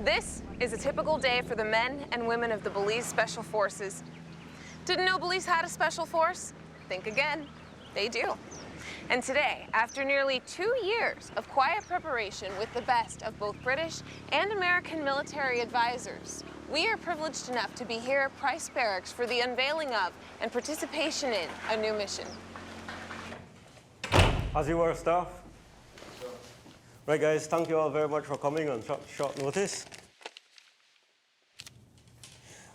This is a typical day for the men and women of the Belize Special Forces. Didn't know Belize had a special force? Think again. They do. And today, after nearly 2 years of quiet preparation with the best of both British and American military advisors, we are privileged enough to be here at Price Barracks for the unveiling of and participation in a new mission. As you were, staff. Right, guys, thank you all very much for coming on short notice.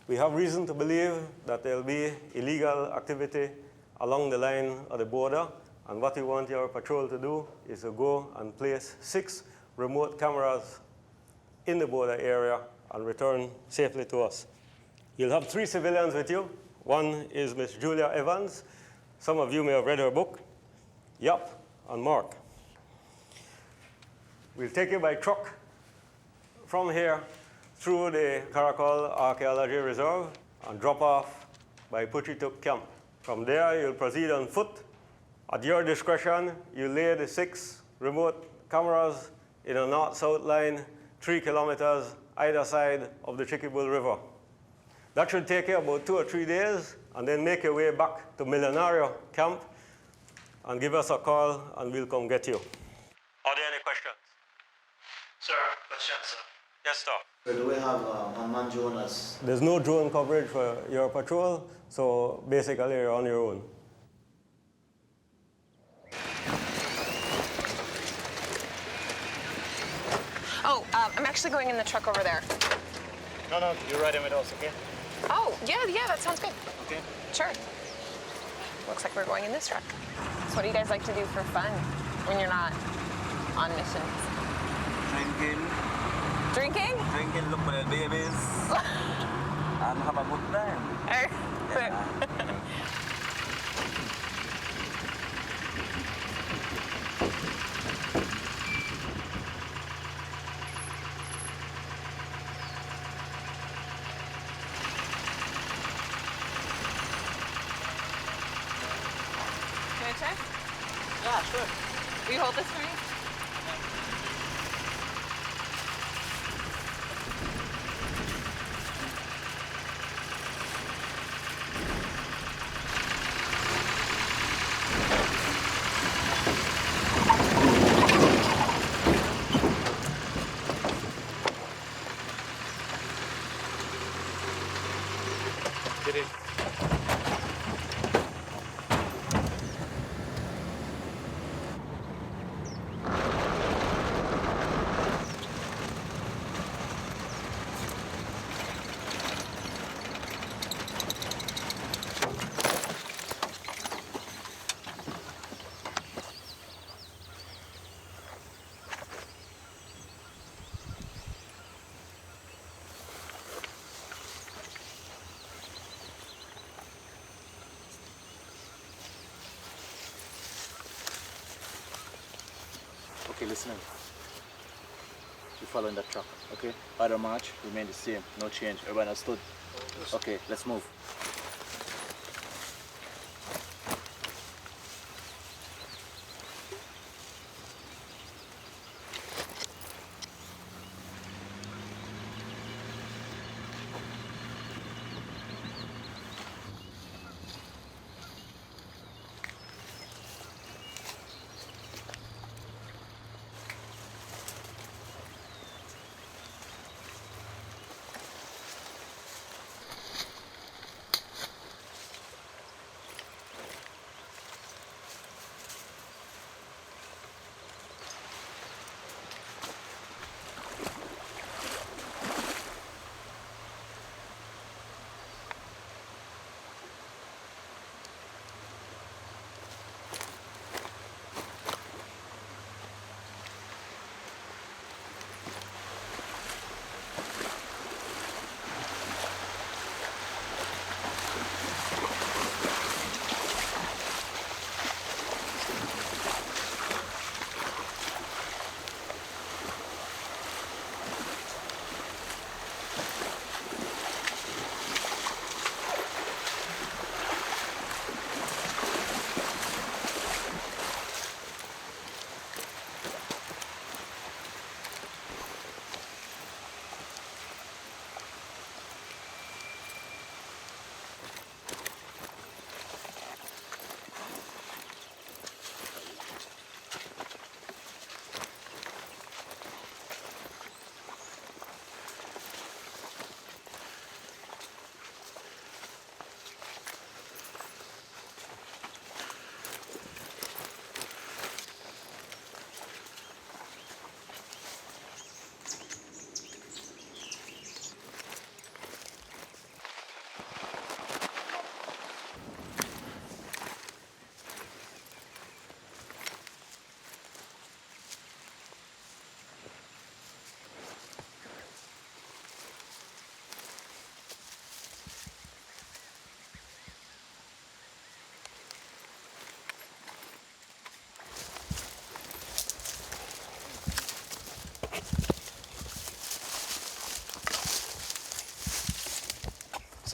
We have reason to believe that there will be illegal activity along the line of the border, and what we want your patrol to do is to go and place 6 remote cameras in the border area and return safely to us. You'll have 3 civilians with you. One is Miss Julia Evans. Some of you may have read her book, Yap and Mark. We'll take you by truck from here through the Caracol Archaeology Reserve and drop off by Puchituk Camp. From there, you'll proceed on foot. At your discretion, you lay the 6 remote cameras in a north-south line, 3 kilometers either side of the Chiquibull River. That should take you about 2 or 3 days, and then make your way back to Millonario Camp and give us a call, and we'll come get you. Are there any questions? Sir, question, sir. Yes, sir. So do we have unmanned drones? There's no drone coverage for your patrol, so basically you're on your own. Oh, I'm actually going in the truck over there. No, you're riding with us, okay? Oh, yeah, that sounds good. Okay. Sure. Looks like we're going in this truck. So what do you guys like to do for fun when you're not on mission? Drinking, Drinking? look for the babies, and have a good time. Yeah. Can I check? Yeah, sure. Will you hold this for me? Did it? Okay, listen. You follow in that truck, okay? Order march, remain the same, no change. Everybody understood? Okay, let's move.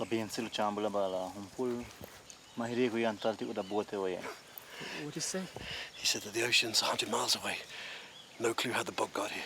Sabihin sila chambula bala humpul mahiri ko yan talti uda bote wa yan. What did he say? He said that the ocean's 100 miles away. No clue how the boat got here.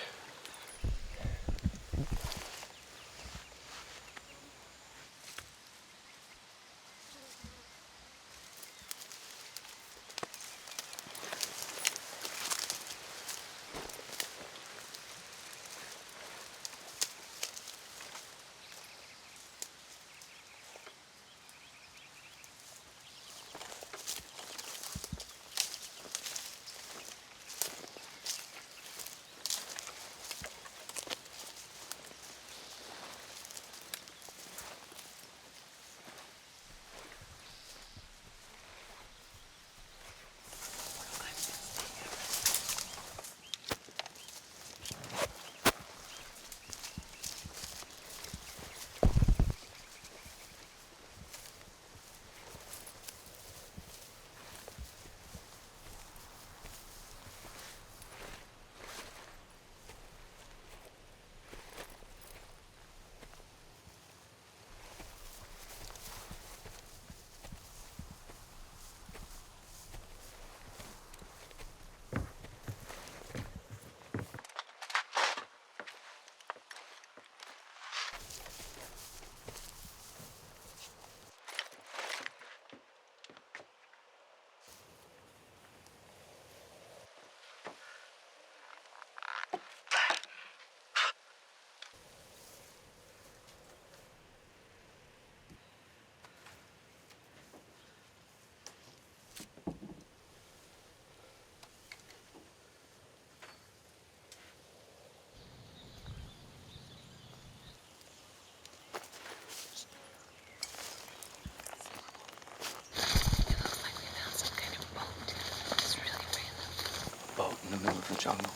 Boat in the middle of the jungle.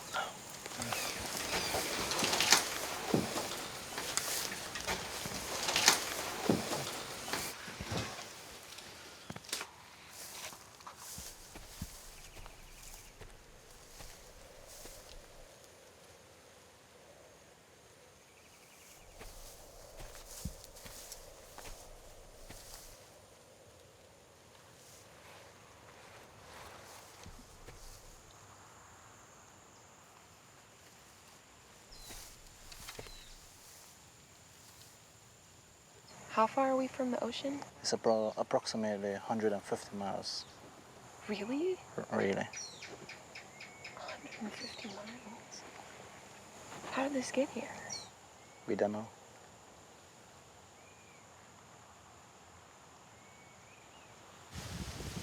How far are we from the ocean? It's approximately 150 miles. Really? Really. 150 miles? How did this get here? We don't know.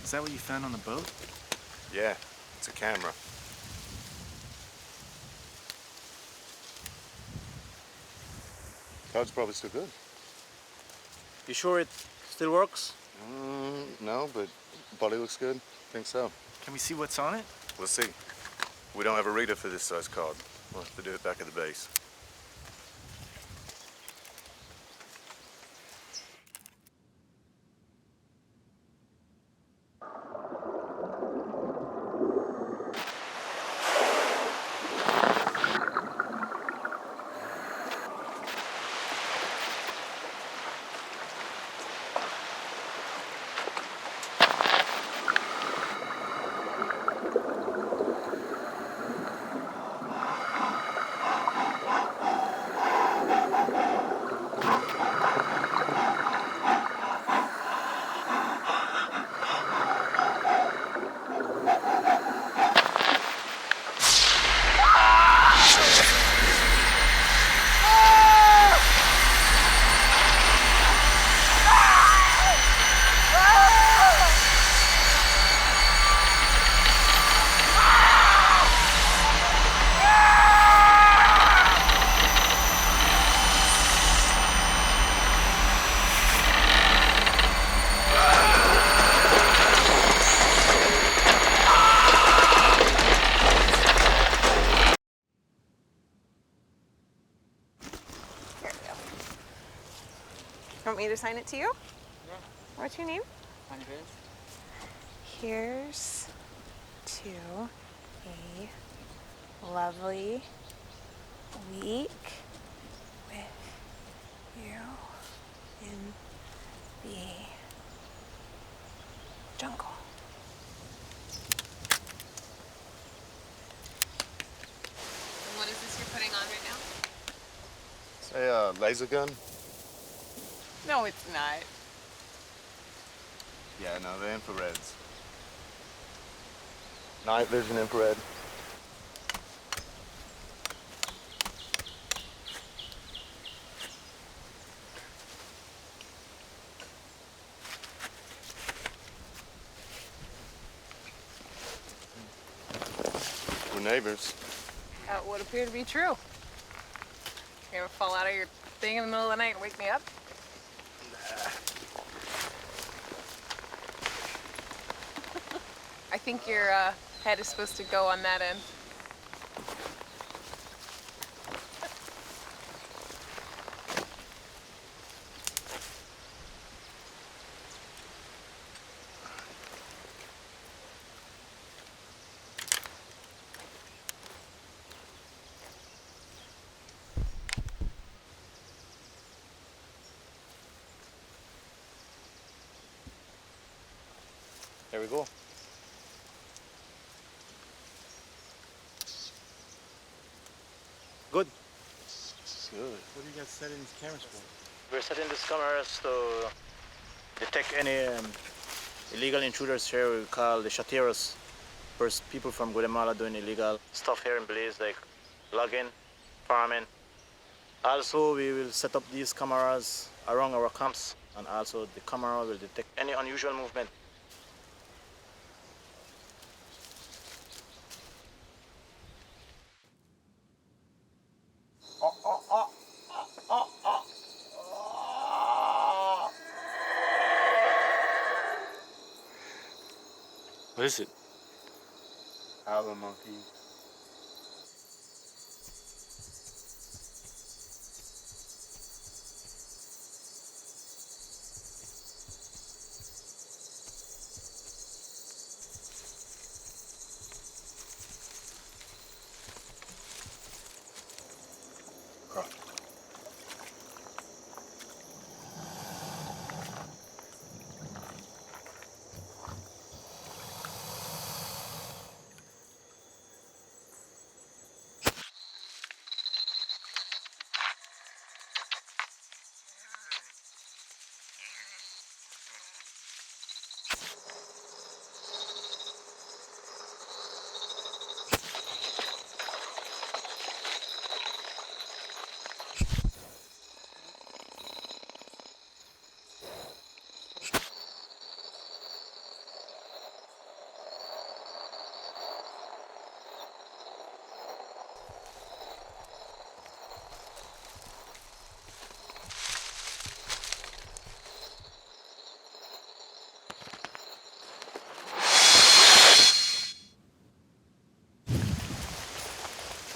Is that what you found on the boat? Yeah, it's a camera. Code's probably still good. You sure it still works? No, but body looks good. Think so. Can we see what's on it? We'll see. We don't have a reader for this size card. We'll have to do it back at the base. Want me to sign it to you? Yeah. What's your name? Andres. Here's to a lovely week with you in laser gun? No, it's not. Yeah, no, they're infrareds. Night vision infrared. We're neighbors. That would appear to be true. You ever fall out of your thing in the middle of the night and wake me up? I think your head is supposed to go on that end. There we go. Good. Good. What do you guys set in these cameras for? We're setting these cameras to detect any illegal intruders here. We call the chateros. First, people from Guatemala doing illegal stuff here in Belize, like logging, farming. Also, we will set up these cameras around our camps, and also the camera will detect any unusual movement. What is it? Howler monkey.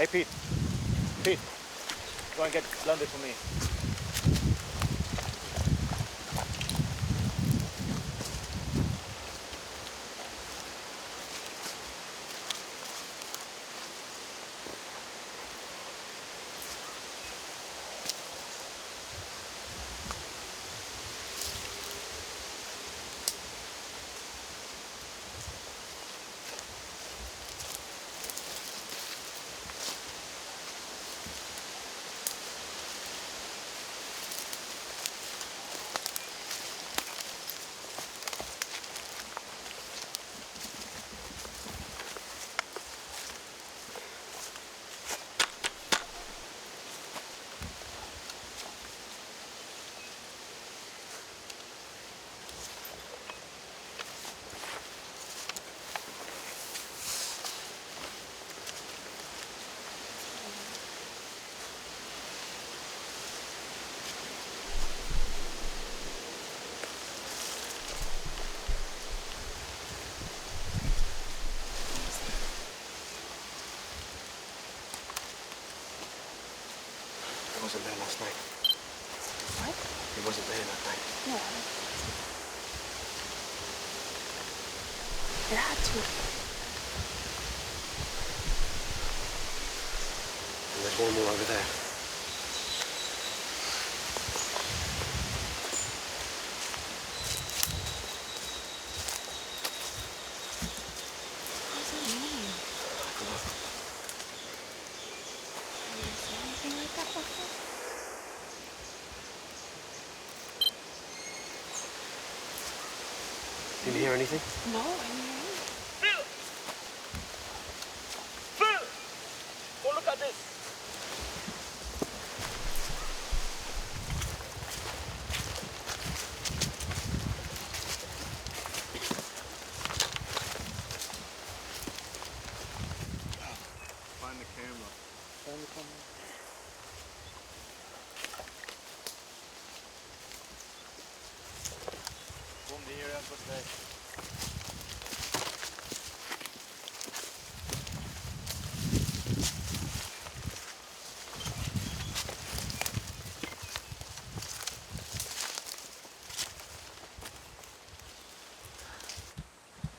Hey, Pete. Pete, go and get Blondie for me. He wasn't there last night. What? He wasn't there that night. No. It had to. And there's one more over there. What does it mean? I don't know. Have you seen anything like that before? Didn't hear anything? No, I mean. Phil! Phil! Go look at this. Find the camera. Boom the area and put the...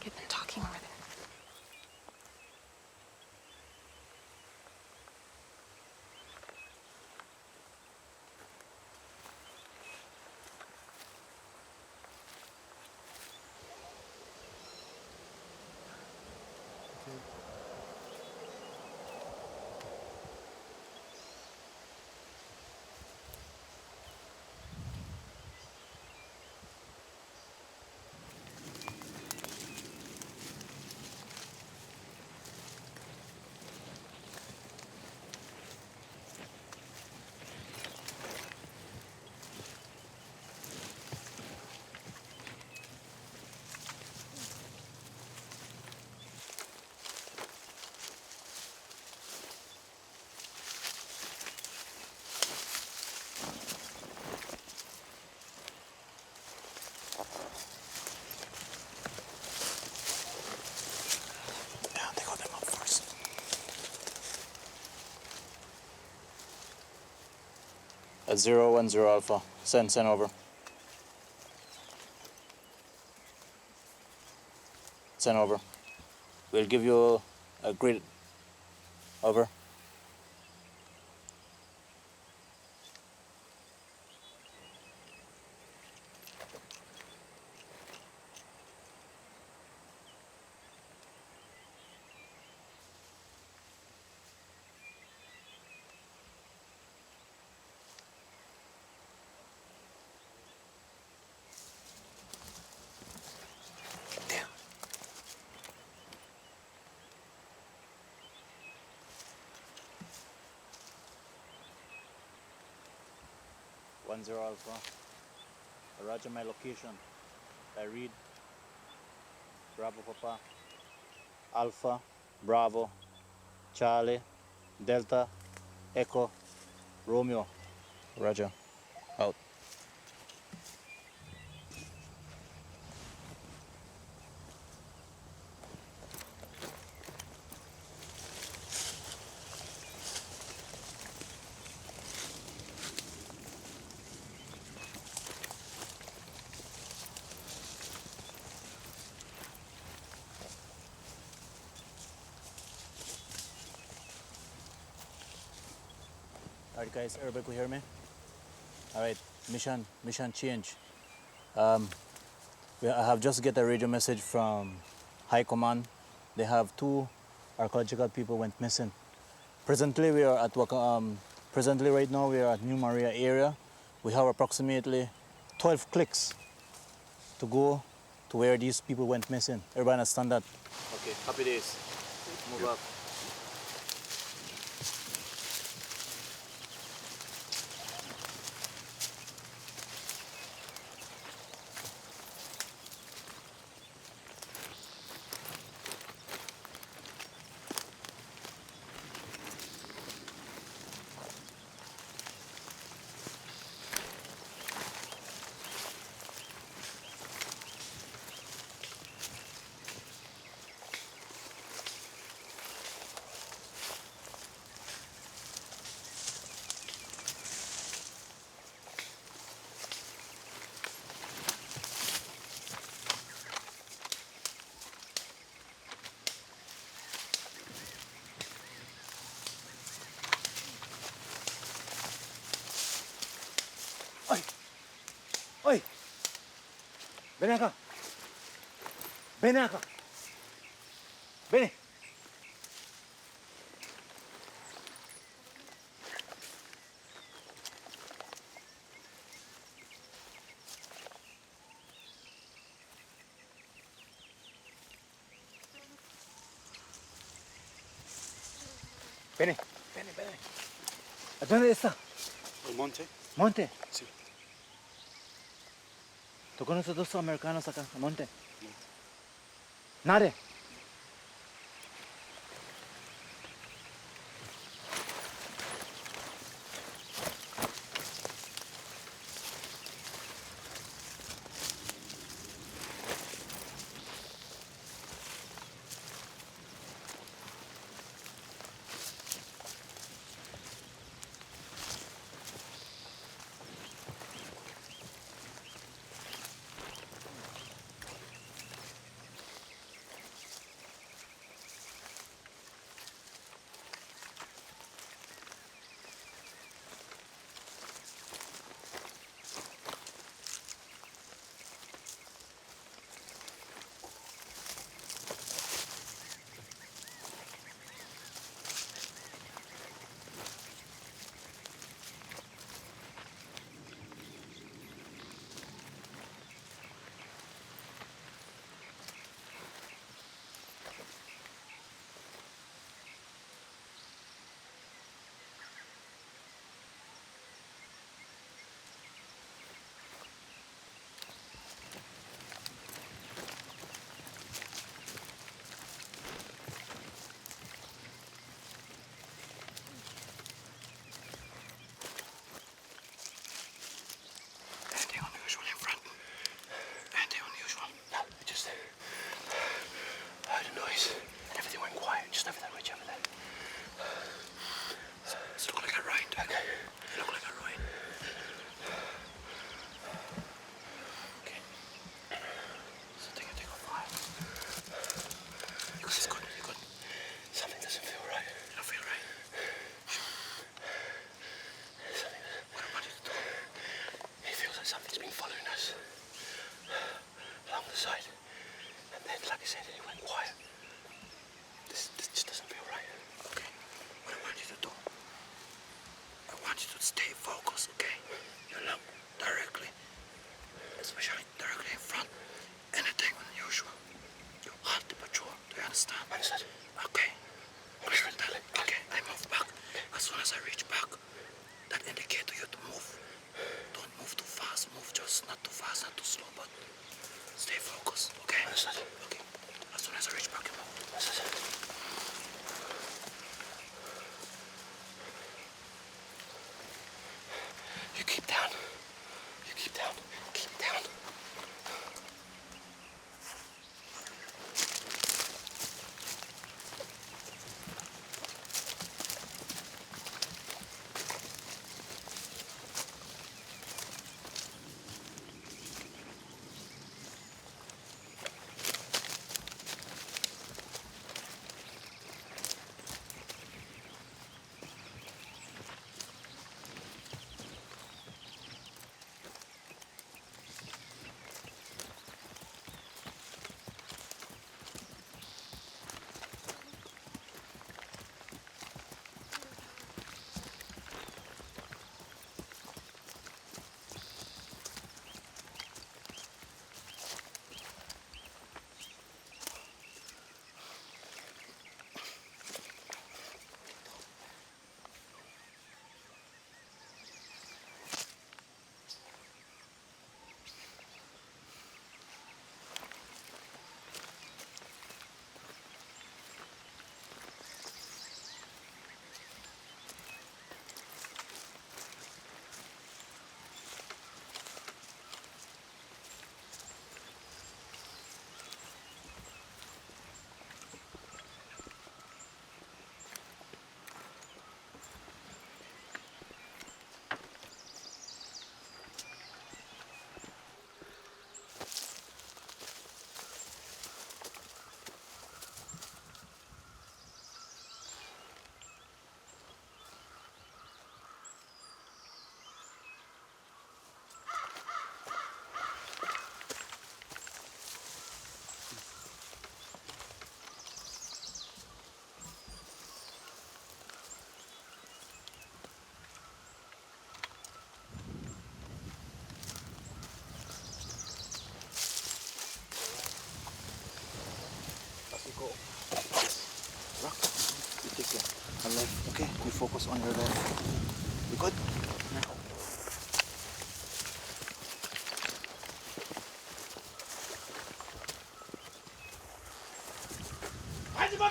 Get them talking over there. Yeah, they got them up first. At 010 Alpha. Send over. Send over. We'll give you a grid. Over. Yeah. 10 Alpha. Roger my location. I read Bravo Papa. Alpha, Bravo, Charlie, Delta, Echo, Romeo. Roger. Out. Alright guys, everybody could hear me? Alright, mission change. I have just get a radio message from High Command. They have 2 archaeological people went missing. Presently we are at presently right now we are at New Maria area. We have approximately 12 clicks to go to where these people went missing. Everybody understand that? Okay, happy days. Move up. Oi! Ven acá. Ven acá. Ven. Bene. ¿A dónde está? El monte? Monte. Sí. ¿Tú conoces dos americanos acá, a Monte? Nadie.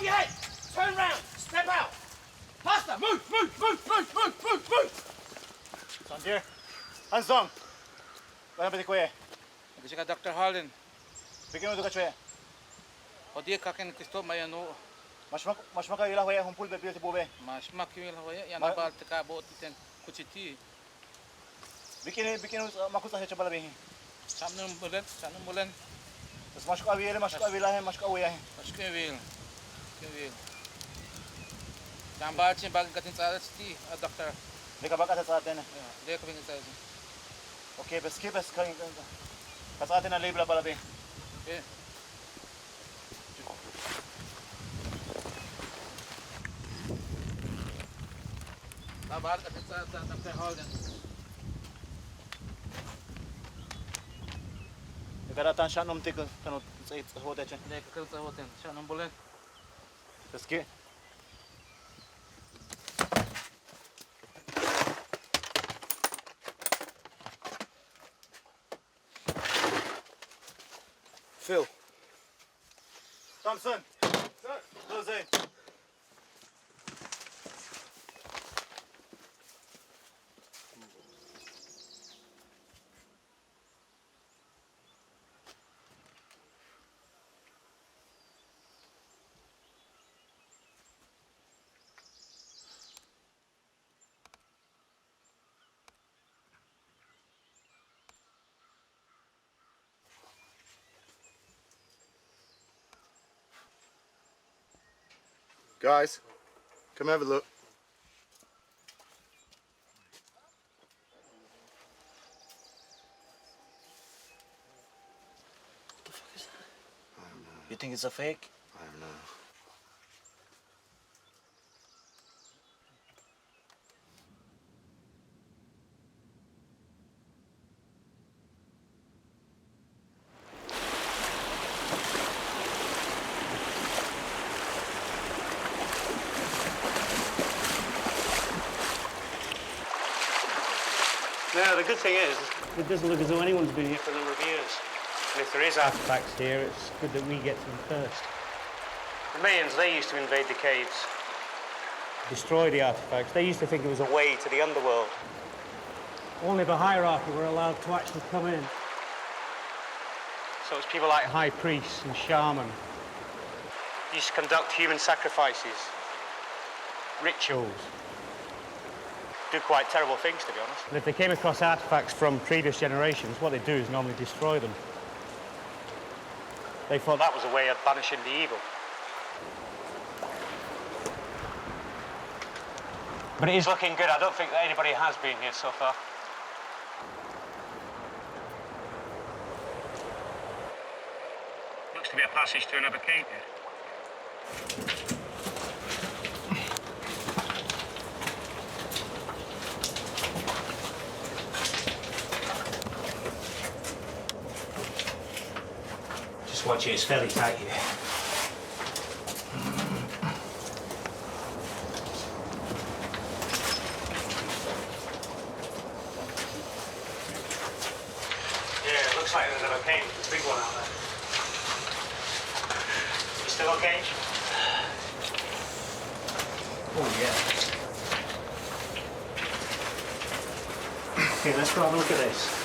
your head! Turn round! Step out! Faster! Move! Son dear. Hands down. Kaya pati kuya. Kasi ka Dr. Holden, Bigyan mo ito ka chuya. o di ka ken Kristo may ano, Mas makaila kuya humpul bebil ti bube. mas makiwil hawaya, yan Ma- abal ka buot iten kuchiti. Bikini makusa sa balabi. Sanong bulan, Tas masuk awile masuk awilahe masuk awiyahe. mas kiwil. Kiwil. Tambal sin bag katin sa ti, Dr. Di ka baka sa atin. Di ka pingin sa atin. Okay, bes kayo. Sa atin na label balabi. Okay. Tabal katin sa Dr. Holden. Ikaratan siya numtik kanot sa hotel siya. Di ka sa hotel, sanong bulan. Tas ki. Phil, Thompson. Sir. Jose. Guys, come have a look. You think it's a fake? I don't know. Now, the good thing is, it doesn't look as though anyone's been here for a number of years. And if there is artifacts here, it's good that we get to them first. The Mayans, they used to invade the caves, destroy the artifacts. They used to think it was a way to the underworld. Only the hierarchy were allowed to actually come in. So it's people like high priests and shamans. Used to conduct human sacrifices, rituals. Do quite terrible things, to be honest. And if they came across artifacts from previous generations, what they do is normally destroy them. They thought that was a way of banishing the evil. But it is looking good. I don't think that anybody has been here so far. Looks to be a passage to another cave here. Just watch it, it's fairly tight here. Yeah, it looks like there's another cave. There's a big one out there. You still okay? Oh, yeah. Okay, let's go have a look at this.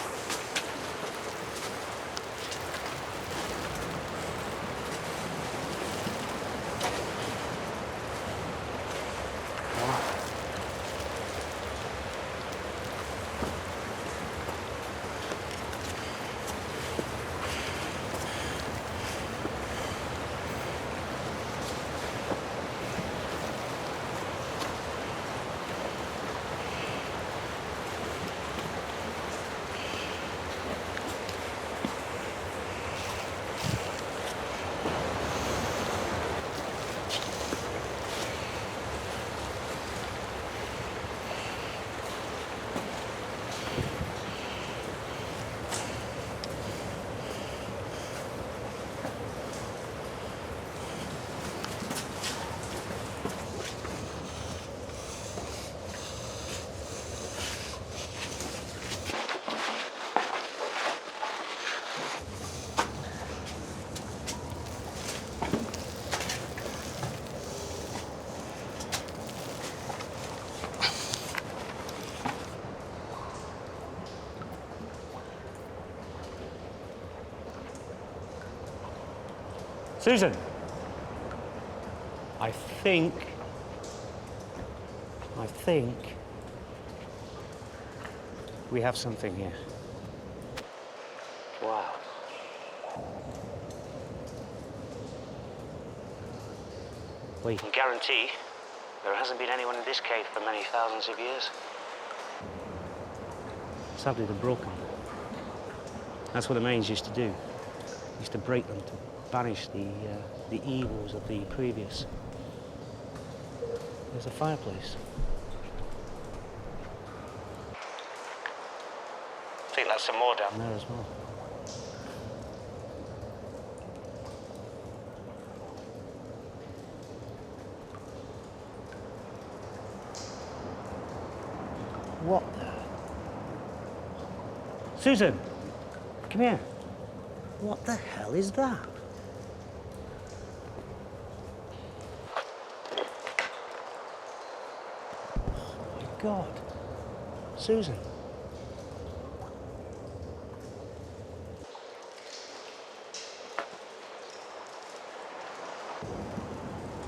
Susan, I think we have something here. Wow. We can guarantee there hasn't been anyone in this cave for many thousands of years. Sadly, they're broken. That's what the Mains used to do. Used to break them to banish the evils of the previous. There's a fireplace. I think that's some more down there as well. What the? Susan, come here. What the hell is that? Oh my God. Susan.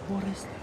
What is that?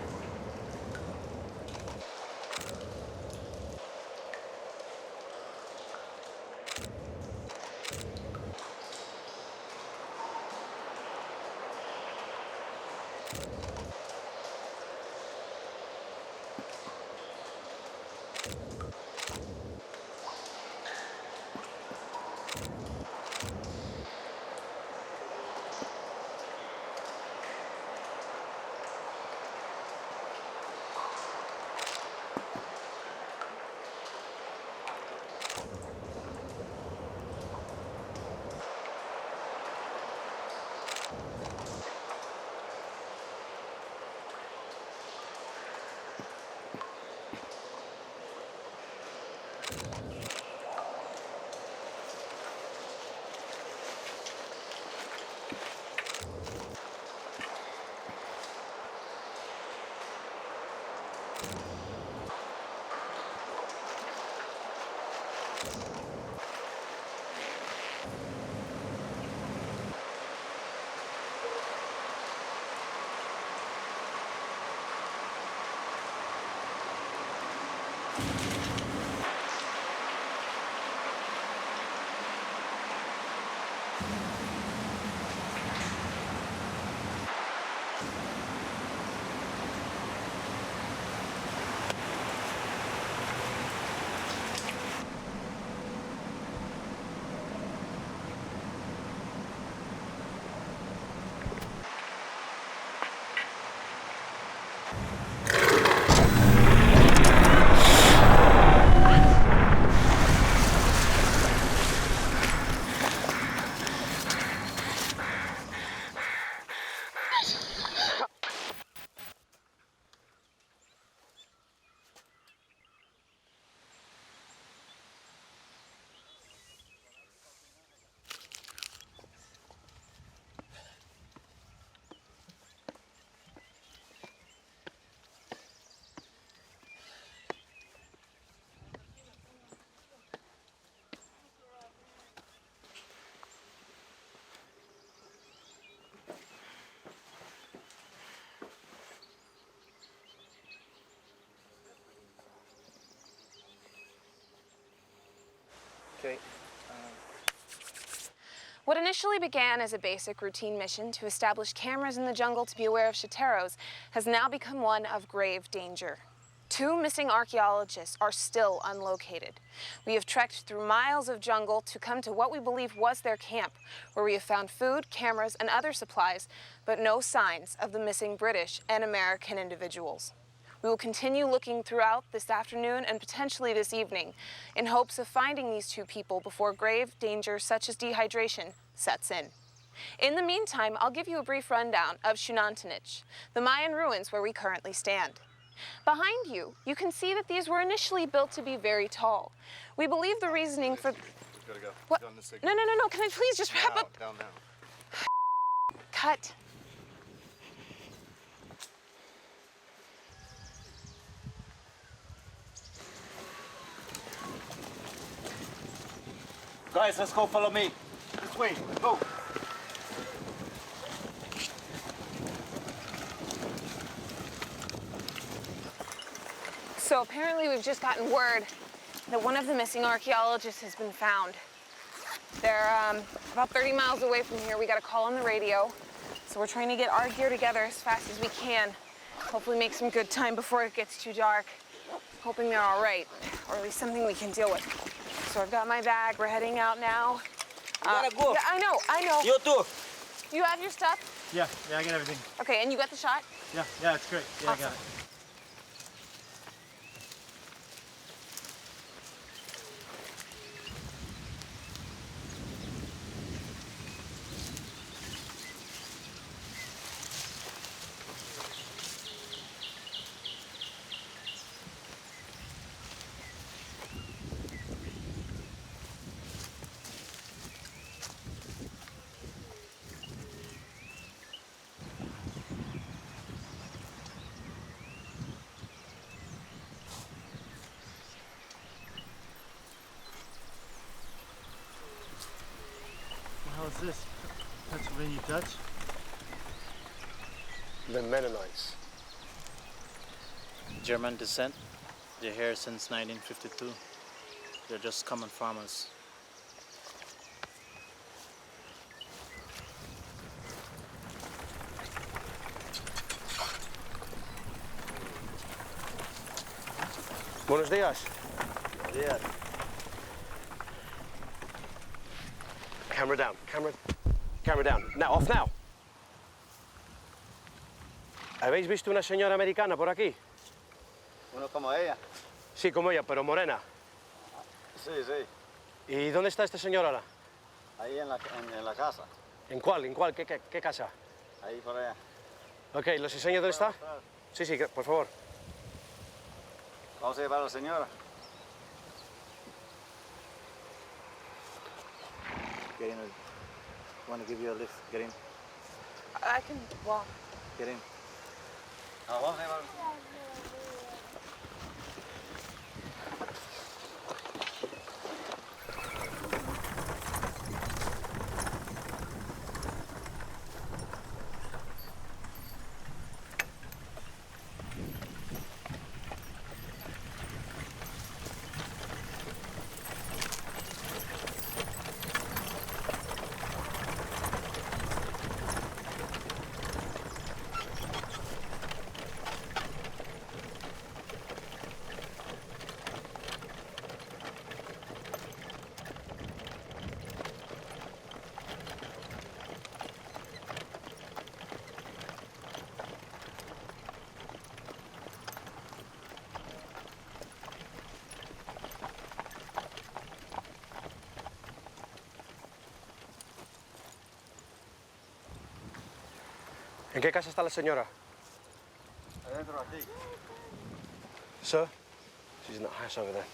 Okay. What initially began as a basic routine mission to establish cameras in the jungle to be aware of chateros has now become one of grave danger. 2 missing archaeologists are still unlocated. We have trekked through miles of jungle to come to what we believe was their camp, where we have found food, cameras, and other supplies, but no signs of the missing British and American individuals. We will continue looking throughout this afternoon and potentially this evening in hopes of finding these 2 people before grave danger such as dehydration sets in. In the meantime, I'll give you a brief rundown of Xunantunich, the Mayan ruins where we currently stand. Behind you, you can see that these were initially built to be very tall. We believe the reasoning for... We've got to go. What? Done this No, can I please just wrap up? Down now. Cut. Guys, let's go. Follow me. This way. Go. So apparently we've just gotten word that one of the missing archaeologists has been found. They're about 30 miles away from here. We got a call on the radio. So we're trying to get our gear together as fast as we can. Hopefully make some good time before it gets too dark. Hoping they're all right, or at least something we can deal with. So I've got my bag. We're heading out now. You gotta go. Yeah, I know. You too. You have your stuff? Yeah, I got everything. Okay, and you got the shot? Yeah, it's great. Yeah, Awesome. I got it. How's this? Pennsylvania Dutch? The Mennonites. German descent. They're here since 1952. They're just common farmers. Buenos días. Yeah. Camera down. Camera down. Now, off now. ¿Habéis visto una señora americana por aquí? Uno como ella. Sí, como ella, pero morena. Sí, sí. ¿Y dónde está esta señora ahora? Ahí en la casa. ¿En cuál? ¿En cuál? ¿Qué casa? Ahí por allá. Ok, ¿los enseño dónde está? Sí, por favor. Vamos a llevar a la señora. Get in. Want to give you a lift? Get in. I can walk. Get in. Vamos a llevar. ¿En qué casa está la señora? Adentro aquí. Sir? She's in that house over there.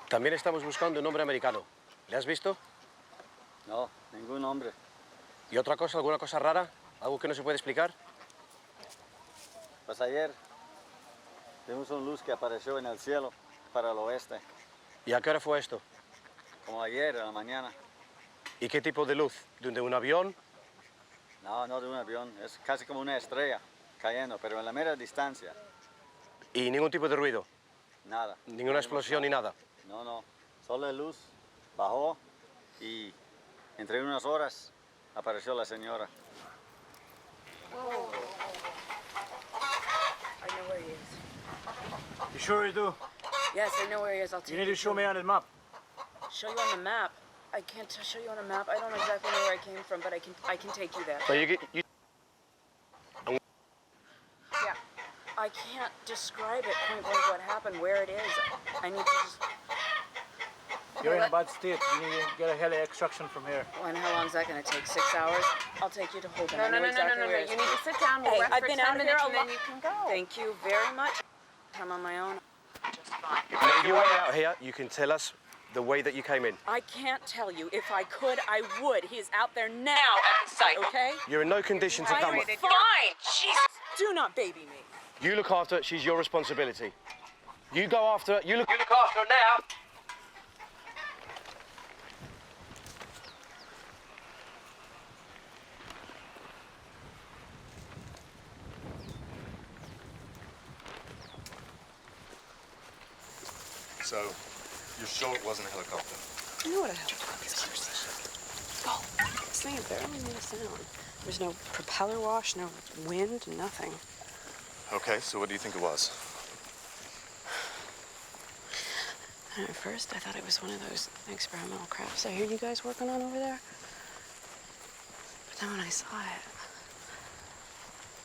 También estamos buscando un hombre americano. ¿Le has visto? No, ningún hombre. ¿Y otra cosa, alguna cosa rara? ¿Algo que no se puede explicar? Pues ayer vimos una luz que apareció en el cielo para el oeste. ¿Y a qué hora fue esto? Como ayer, en la mañana. ¿Y qué tipo de luz? ¿De un avión? No, no de un avión. Es casi como una estrella cayendo, pero en la mera distancia. ¿Y ningún tipo de ruido? Nada. ¿Ninguna explosión ni nada? No, no. Solo la luz bajó y entre unas horas apareció la señora. I know where he is. You sure you do? Yes, I know where he is. I'll take You need to show me on the map. Show you on the map. I can't show you on a map. I don't exactly know where I came from, but I can take you there. So you Yeah. I can't describe it point blank what happened, where it is. I need to just... You're in a bad state. You need to get a heli extraction from here. Well, and how long is that going to take? 6 hours? I'll take you to Hogan. No, I know exactly where it is. You need to sit down. We'll Hey, rest I've for been 10 out here minutes a and then lot. you can go. Thank you very much. I'm on my own. Now, you wait out here. You can tell us the way that you came in. I can't tell you. If I could, I would. He is out there now at the site, okay? You're in no condition to I come. am fine. Jesus. Do not baby me. You look after her. She's your responsibility. You go after her. You look after her now. So, you're sure it wasn't a helicopter? You know what a helicopter is. Go. This thing barely made a sound. There's no propeller wash, no wind, nothing. Okay, so what do you think it was? And at first, I thought it was one of those experimental crafts I hear you guys working on over there. But then when I saw it,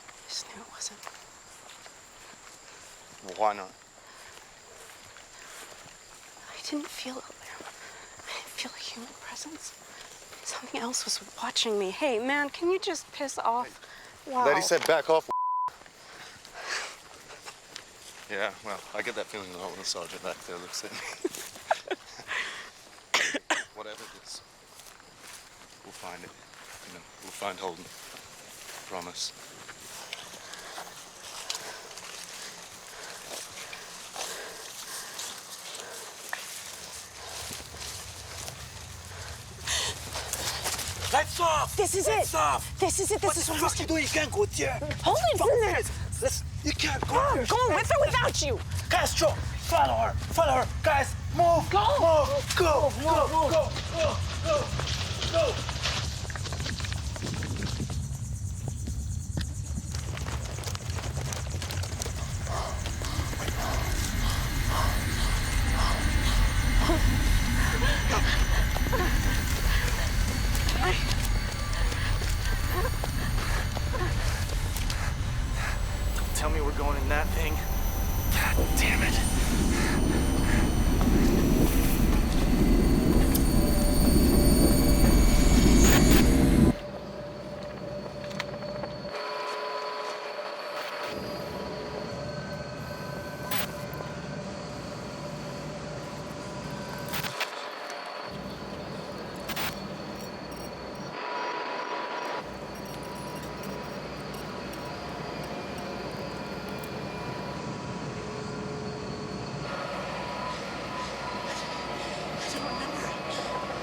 I just knew it wasn't. Well, why not? I didn't feel it there. I didn't feel a human presence. Something else was watching me. Hey, man, can you just piss off? Wow. Lady said back off. Yeah, well, I get that feeling a lot when the sergeant back there looks at me. Whatever it is, we'll find it. You know, we'll find Holden. Promise. Lights off! This is Lights it. off! This is it. This is what What you do? You can't go there. Hold it in there. Listen, you can't go I'm there. going with or without you. Castro, follow her. Follow her. Guys, move. Go. Move. Go. Go. Go. Go. Go. Go. Don't tell me we're going in that thing. God damn it.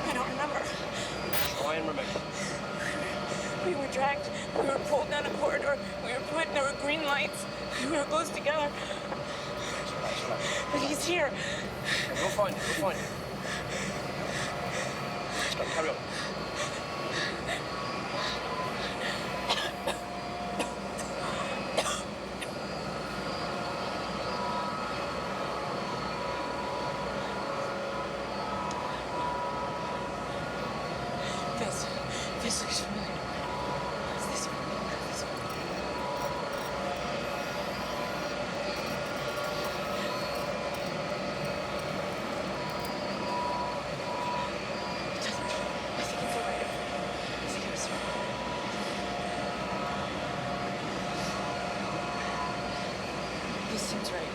I don't remember. Try and remember. We were dragged. We were pulled down a corridor. We were put. There were green lights. We were close together. But he's here. We'll find it. We'll find it. Let's go. Carry on. This looks familiar. Is this I think it's all right. I think it was This seems right.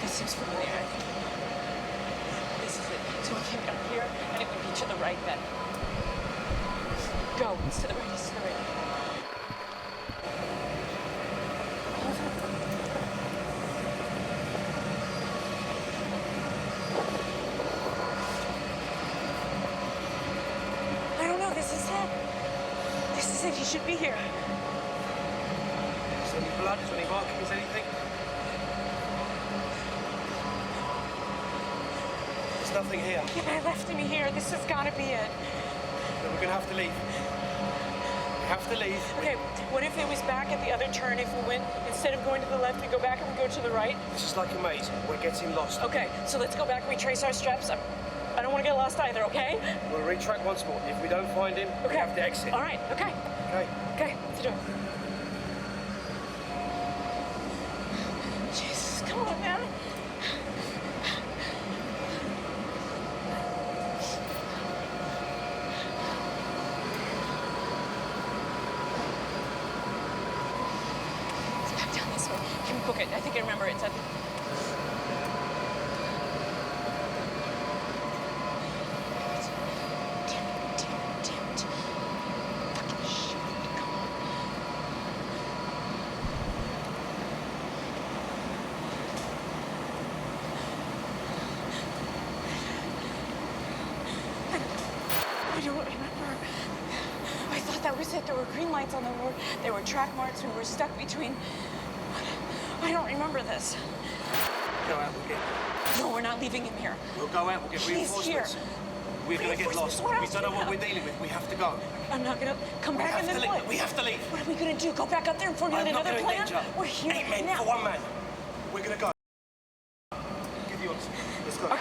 This seems familiar. I think this is it. So we came down here, and it would be to the right then. Go. It's to the right. It's to the right. I don't know. This is it. This is it. He should be here. Is there any blood? Is there any markings? Anything? There's nothing here. Yeah, but I left him here. This has got to be it. Then we're gonna have to leave. We have to leave. Okay, what if it was back at the other turn? If we went, instead of going to the left, we go back and we go to the right? This is like a maze. We're getting lost. Okay, so let's go back, retrace our steps. I don't want to get lost either, okay? We'll retrack once more. If we don't find him, we have to exit. All right, okay. Okay. Okay, let's do it. Okay, I think I remember it. Damn it. Fucking shit. Come on. I don't remember. I thought that was it. There were green lights on the road. There were track marks. We were stuck between... I don't remember this. Go out, we'll get... No, we're not leaving him here. We'll go out, we'll get He's reinforcements. here. We're going to get lost. Reinforcements? What We else don't do know we what have? we're dealing with. We have to go. I'm not gonna come back and then what? We have to leave. What are we gonna do? Go back up there and formulate I'm not another gonna plan? danger. We're here 8 men now. for 1 man. We're going to go. Give yours. Let's go.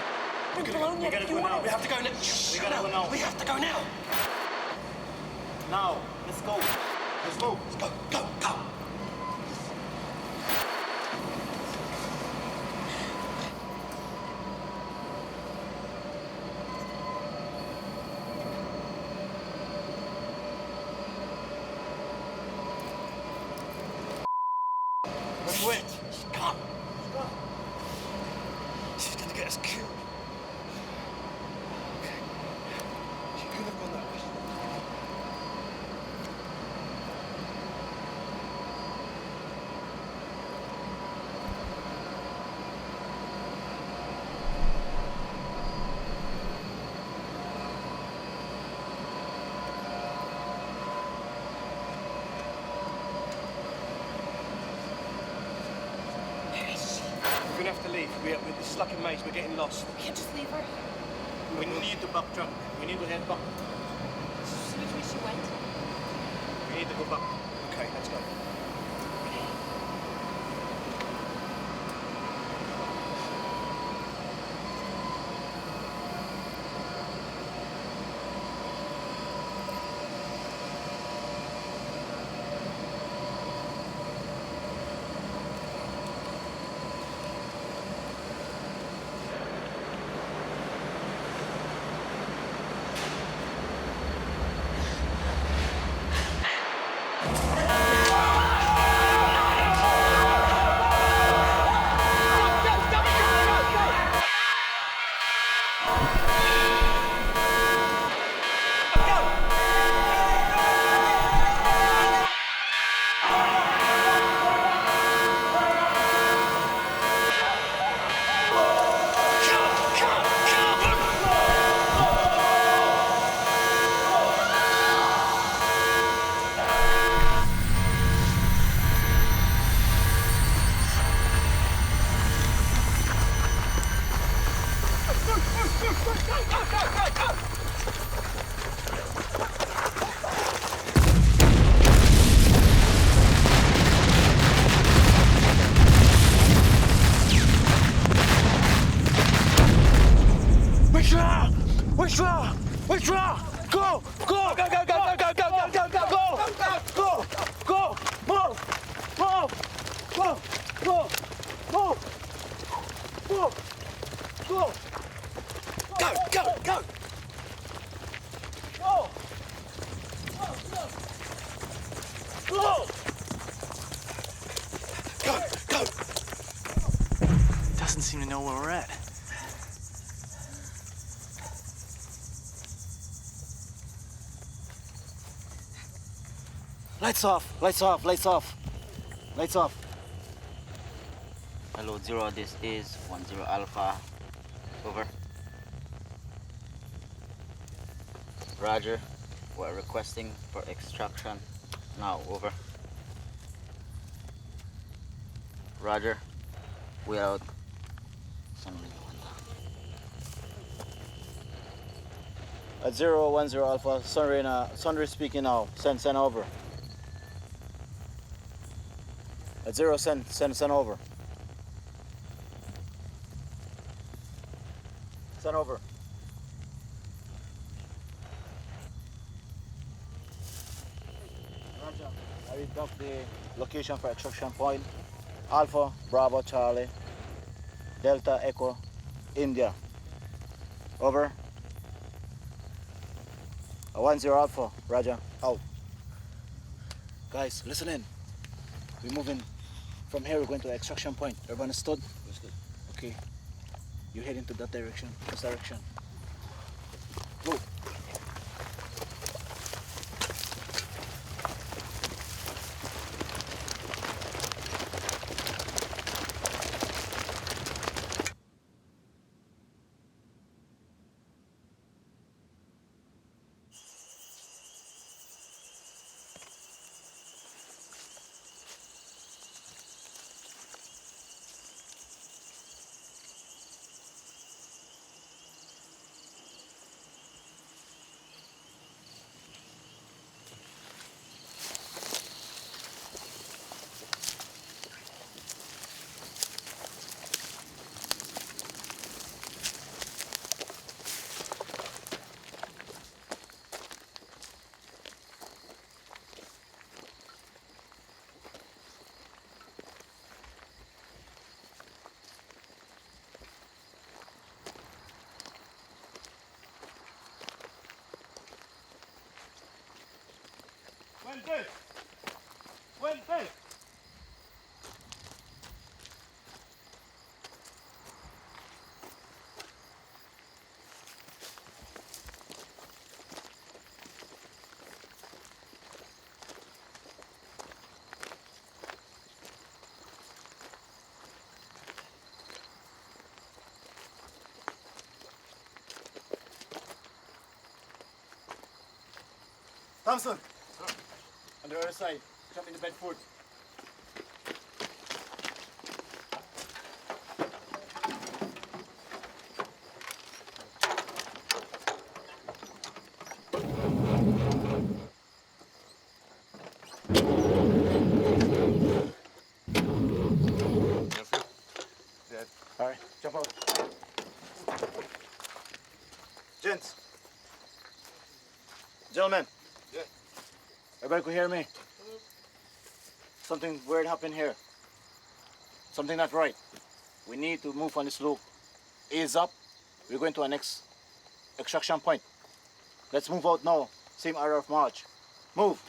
We're blown yet. gotta You go now. wanna... We have to go now. We gotta go now. We have to go now. Now. Let's go. Let's go. Let's go. Go. Go. Let's wait. Come. She's gonna get us killed. Okay. She could have gone that way. We're gonna have to leave. This is like a maze. We're getting lost. We can't just leave her. We need to backtrack. We need to head back. Which way she went? We need to go back. Okay, let's go. Withdraw! Go! Go! Go! Go! Go! Go! Go! Go! Go! Go! Go! Go! Move! Move! Go! Go! Move! Go! Go! Go! Go! Go! Go! Go! Go! Go! Doesn't seem to know where we're at. Lights off! Lights off! Lights off! Lights off! Hello, Zero, this is 10 Alpha. Over. Roger. We're requesting for extraction. Now, over. Roger. We out. At 010 Alpha, Sunray speaking now. Send over. At 0, send over. Send over. Roger. I will drop the location for extraction point. Alpha, Bravo, Charlie, Delta, Echo, India. Over. 10 Alpha, Roger, out. Guys, listen in. We're moving From here, we're going to the extraction point. Everyone understood? Understood. Okay. You head into that direction. This direction. Go. Fuente! Fuente! Thompson! On the other side, jump in the bed foot. Dead. All right, jump out. Gents. Gentlemen. Yeah. Everybody could hear me? Something weird happened here. Something not right. We need to move on this loop. Ease up. We're going to our next extraction point. Let's move out now. Same area of march. Move.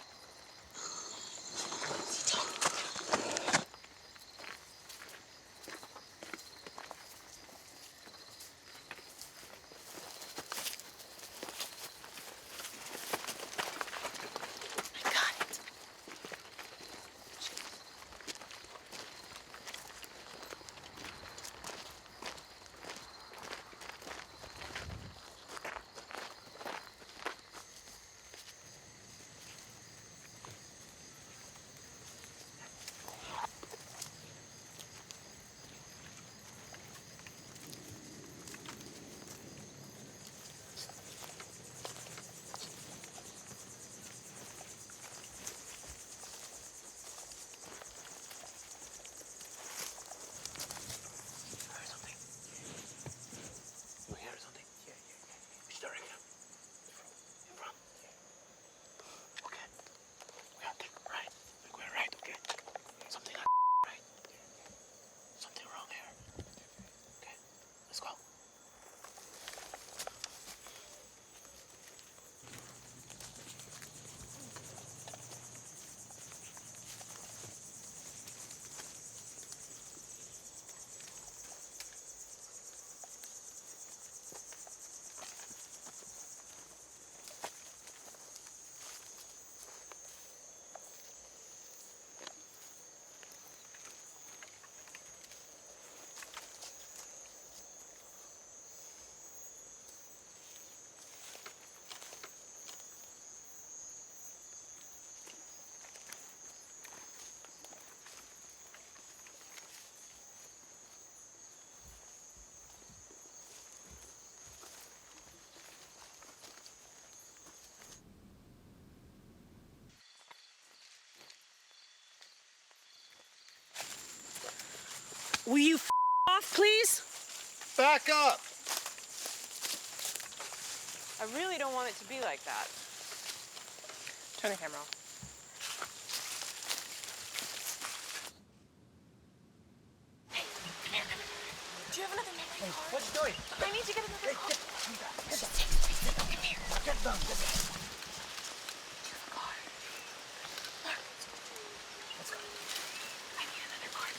Will you off, please? Back up! I really don't want it to be like that. Turn the camera off. Hey, come here. Do you have another memory card? What you doing? I need to get another card. Just take it, please. Come here. Get down. Do you have a card? Look. Let's go. I need another card.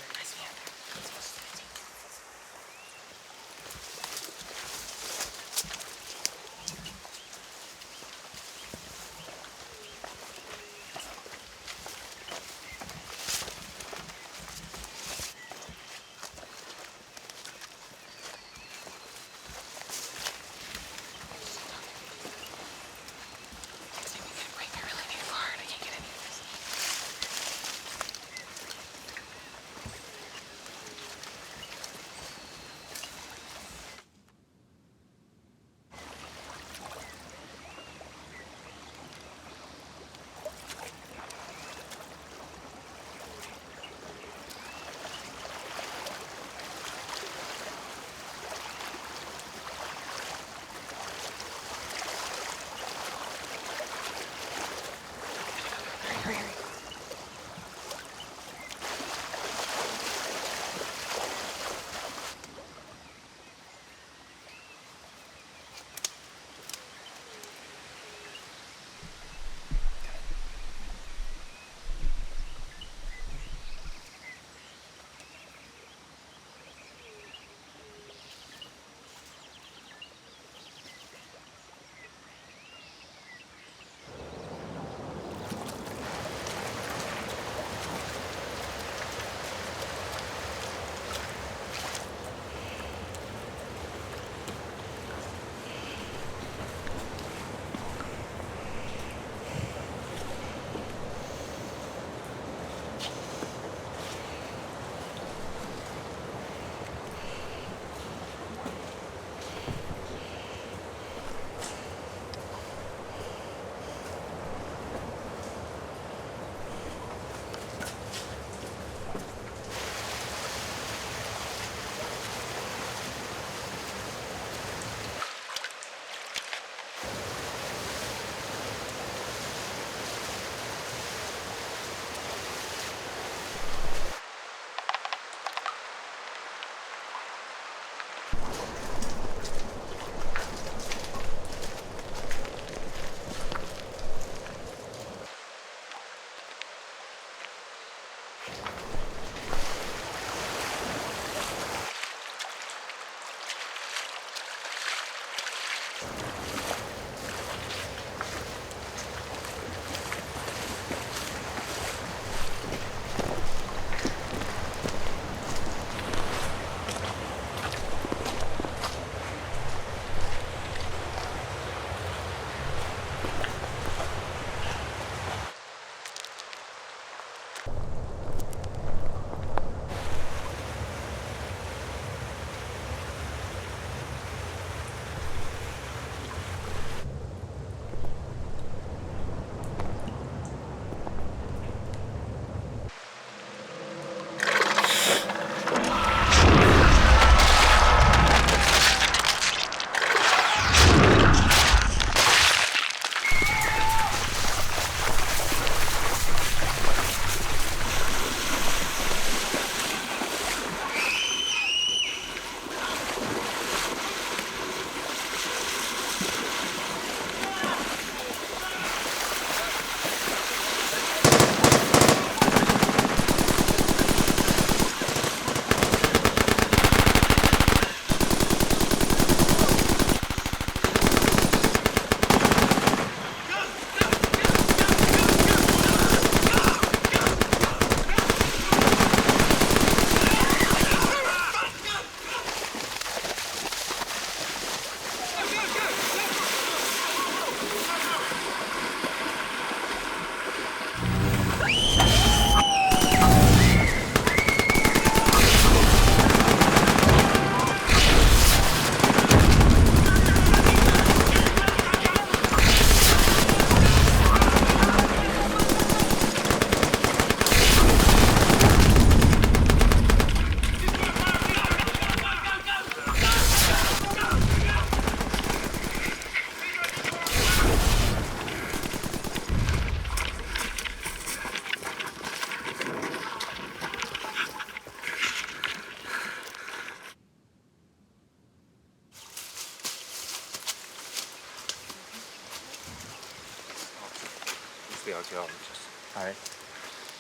with the archaeologists. All right.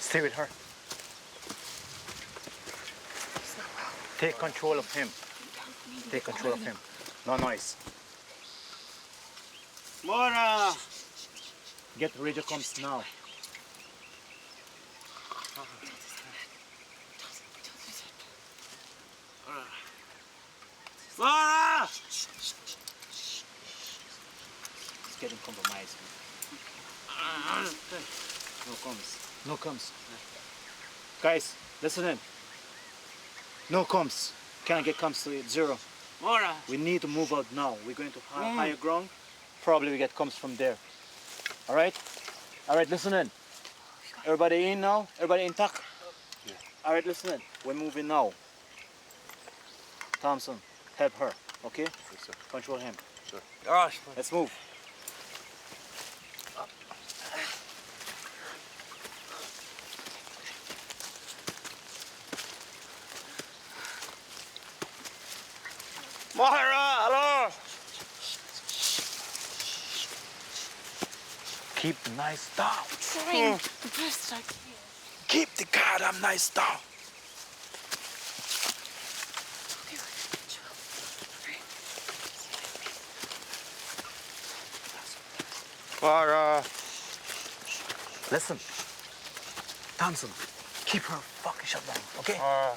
Stay with her. Take control of him. Take control of him. No noise. Mora! Get the radio comms now. Mora! It's getting compromised. No comms. No comms. Guys, listen in. No comms. Can't get comms to 0. Mora! We need to move out now. We're going to higher ground. Probably we get comms from there. All right? All right, listen in. Everybody in now? Everybody intact? Yeah. All right, listen in. We're moving now. Thompson, help her, okay? Yes, sir. Control him. Sure. Gosh. Let's move. Mora! Hello! Keep the knives down. Trying the best I can. Keep the goddamn knives down. Mora! Listen. Thompson, keep her fucking shut down, okay? Mora!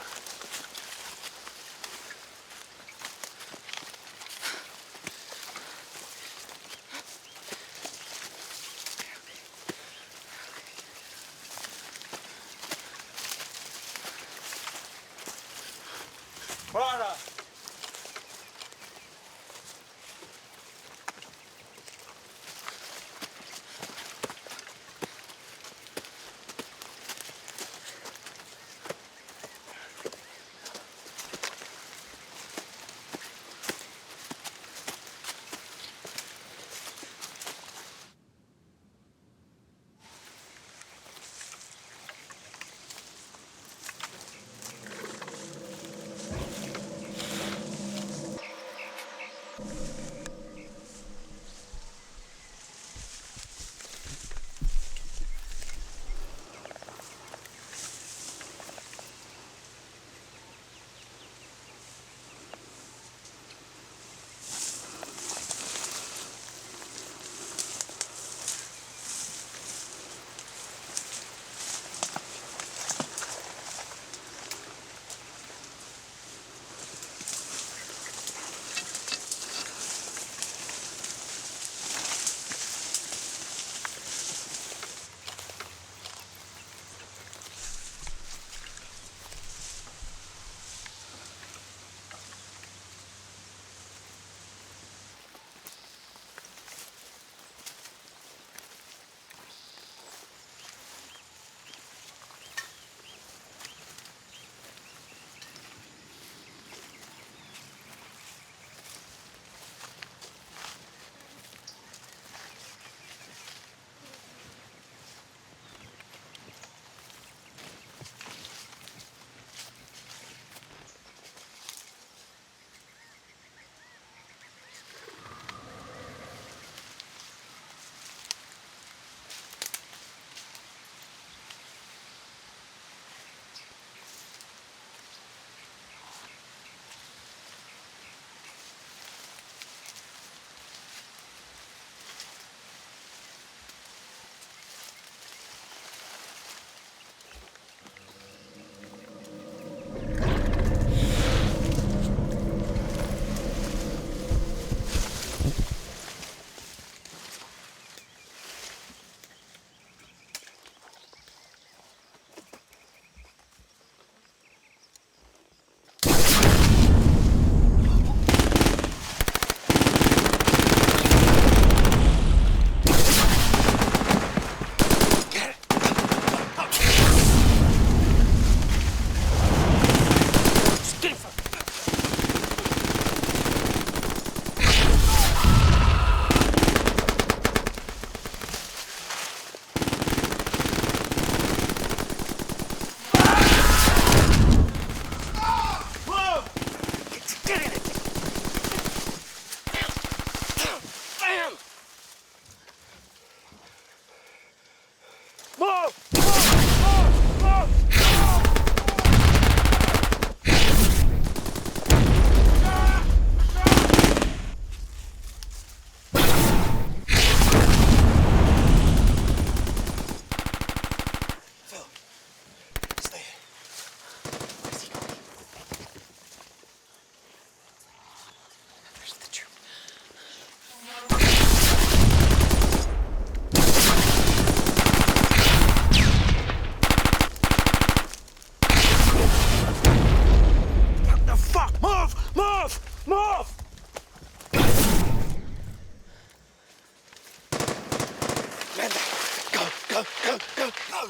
Go, go, go.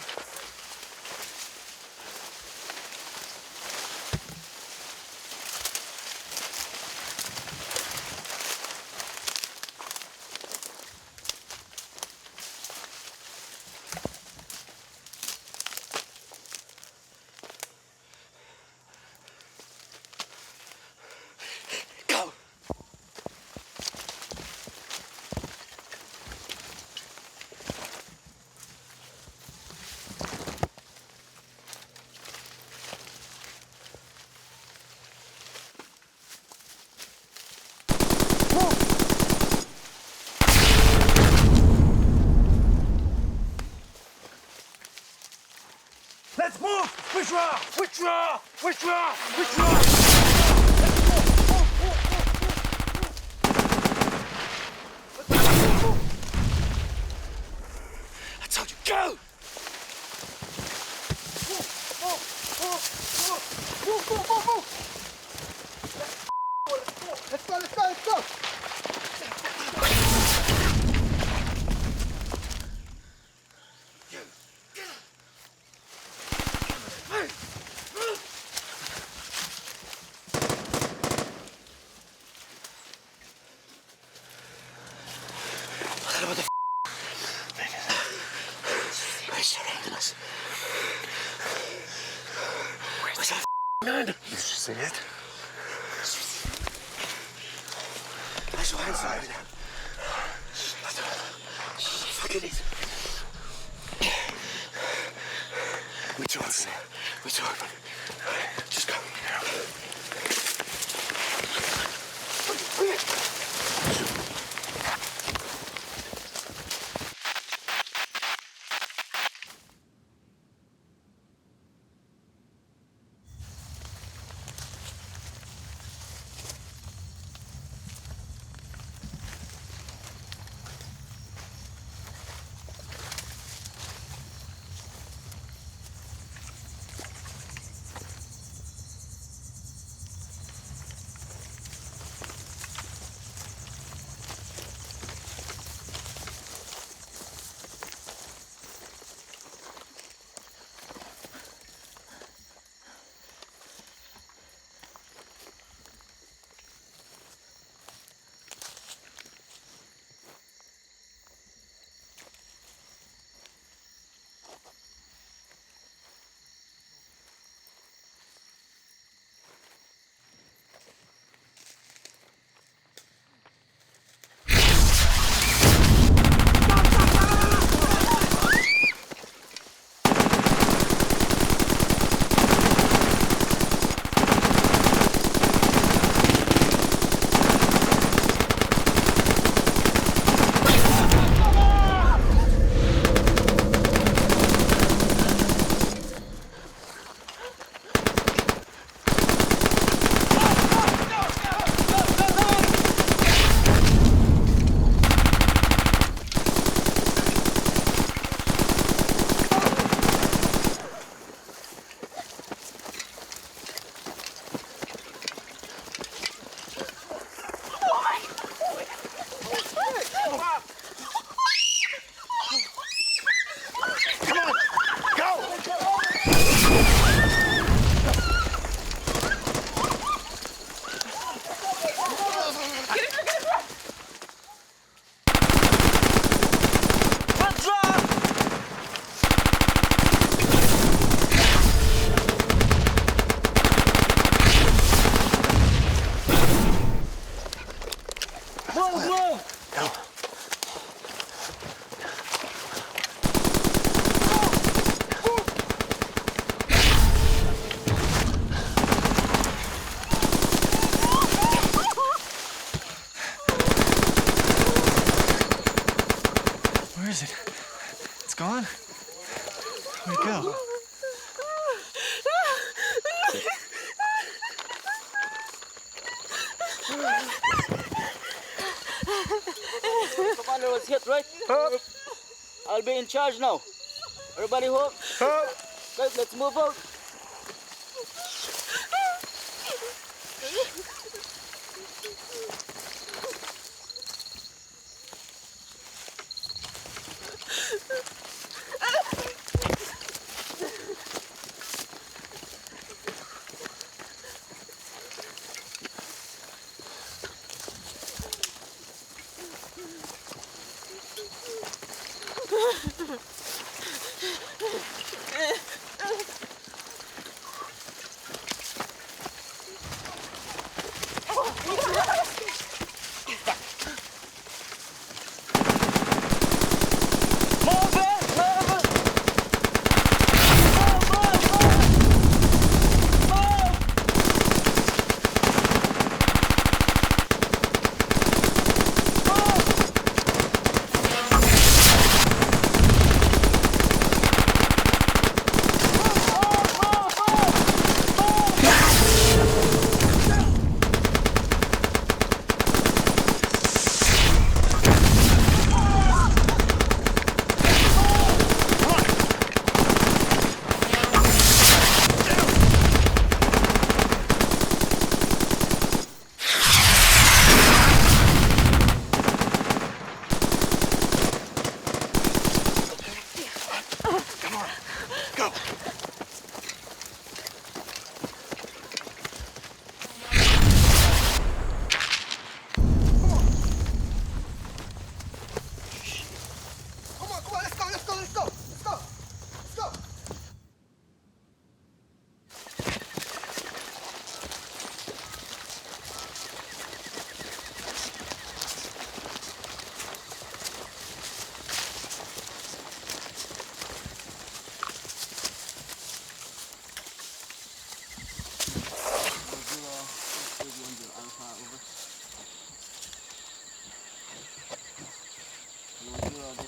Go. Let's move! Withdraw! Withdraw! Withdraw! Withdraw! I told you, go! Let's go, let's go, let's go! What the f***? They're surrounding us. Where's that man? Did you see it? Where's your hands over there? Fucking it. We're too open. We're too open. Just go. Where is it? It's gone? Where'd it go? Commander was hit, right? I'll be in charge now. Everybody home? Guys, let's move out.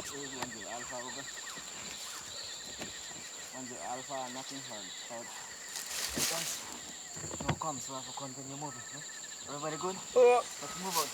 Alpha over. 10 Alpha, nothing heard. Guys, no come, so I have to continue moving. No? Everybody good? Let's move on.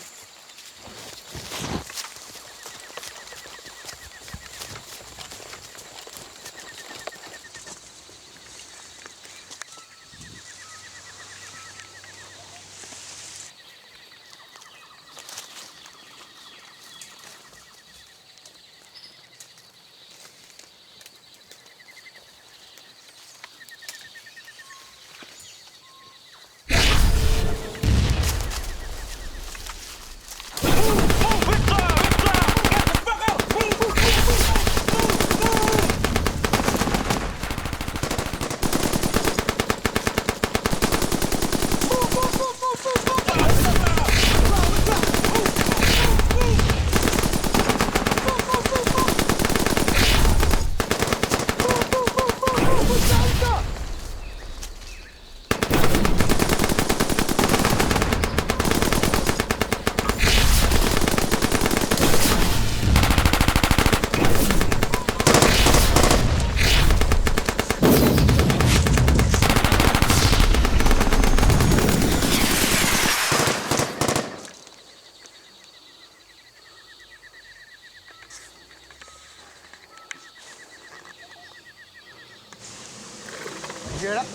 You hear that?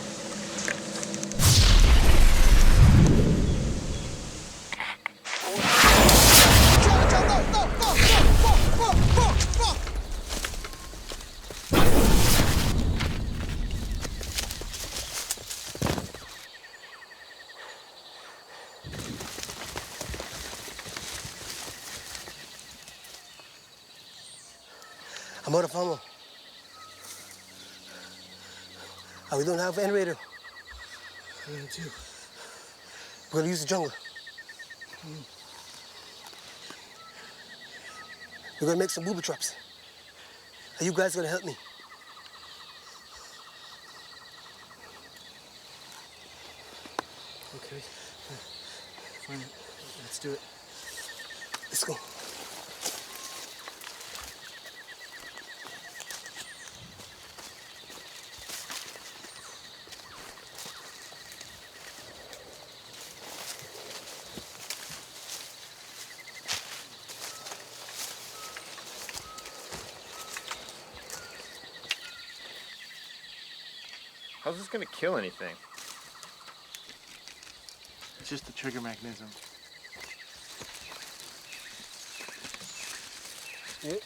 I'm out of ammo. We don't have an generator. Too. We're gonna use the jungle. We're gonna make some booby traps. Are you guys gonna help me? Okay. Fine. Let's do it. Let's go. How's this gonna kill anything? It's just the trigger mechanism. Yeah.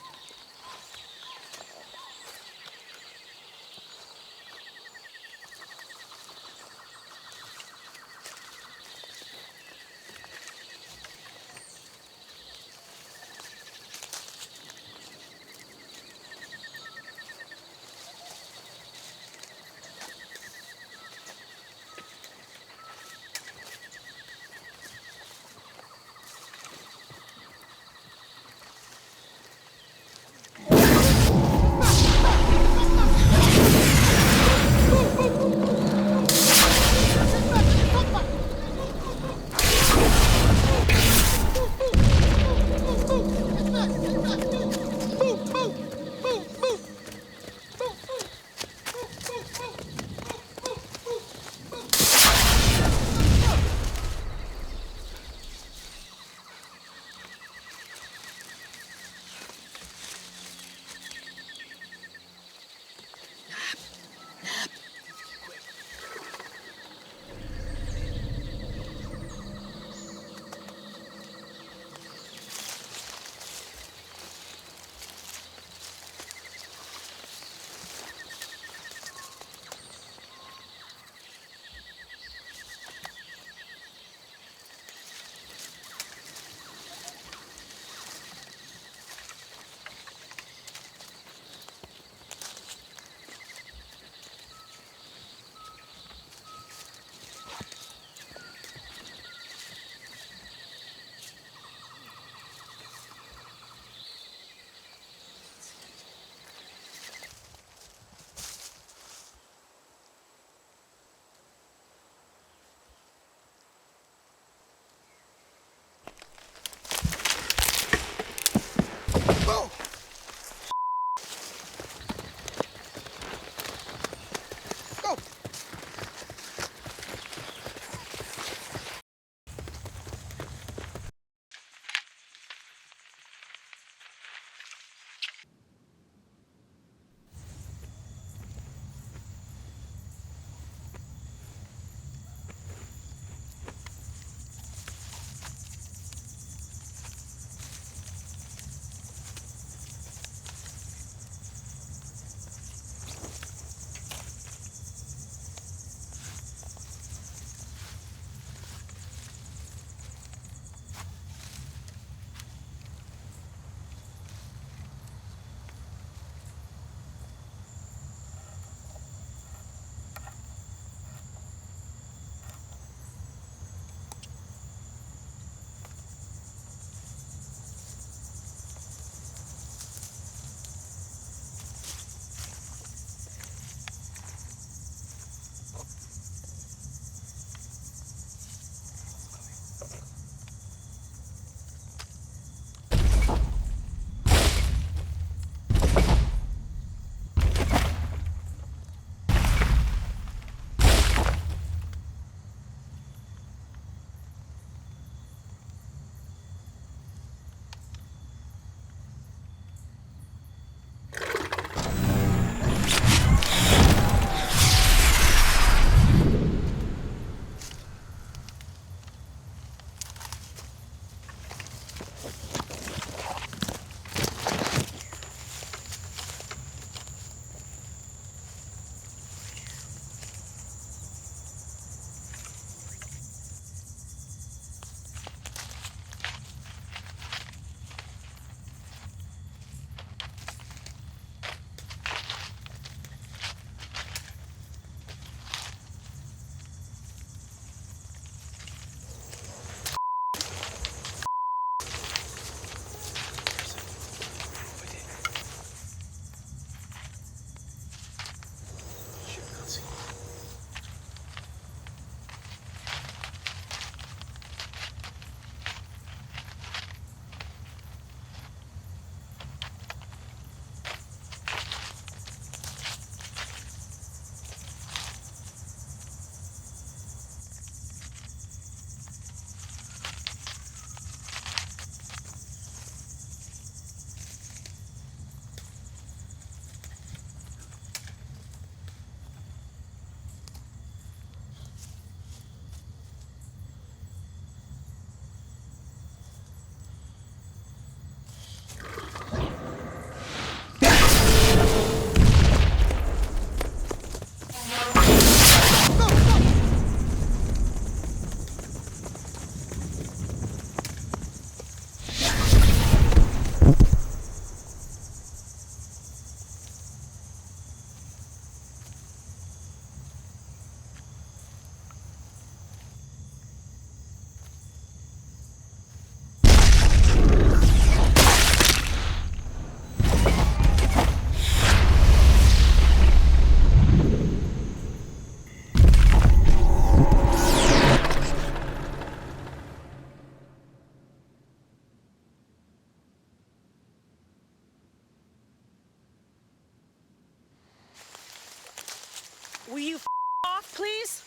Will you off, please?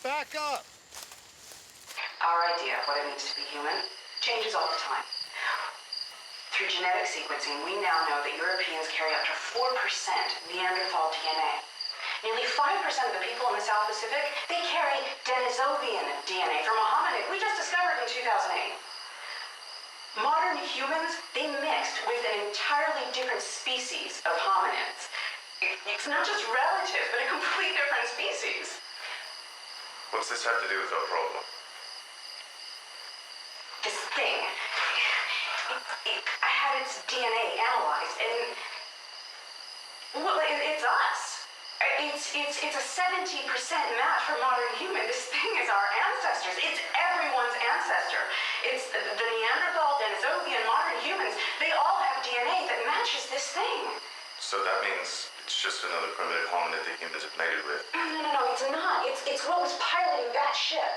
Back up! Our idea of what it means to be human changes all the time. Through genetic sequencing, we now know that Europeans carry up to 4% Neanderthal DNA. Nearly 5% of the people in the South Pacific, they carry Denisovian DNA from a hominid we just discovered in 2008. Modern humans, they mixed with an entirely different species of hominids. It's not just relatives, but a completely different species. What's this have to do with our problem? This thing, I had its DNA analyzed, and well, it's us. It's a 70% match for modern human. This thing is our ancestors. It's everyone's ancestor. It's the Neanderthal, Denisovian, modern humans. They all have DNA that matches this thing. So that means it's just another primitive hominid that humans have mated with. No, it's not. It's what was piloting that ship.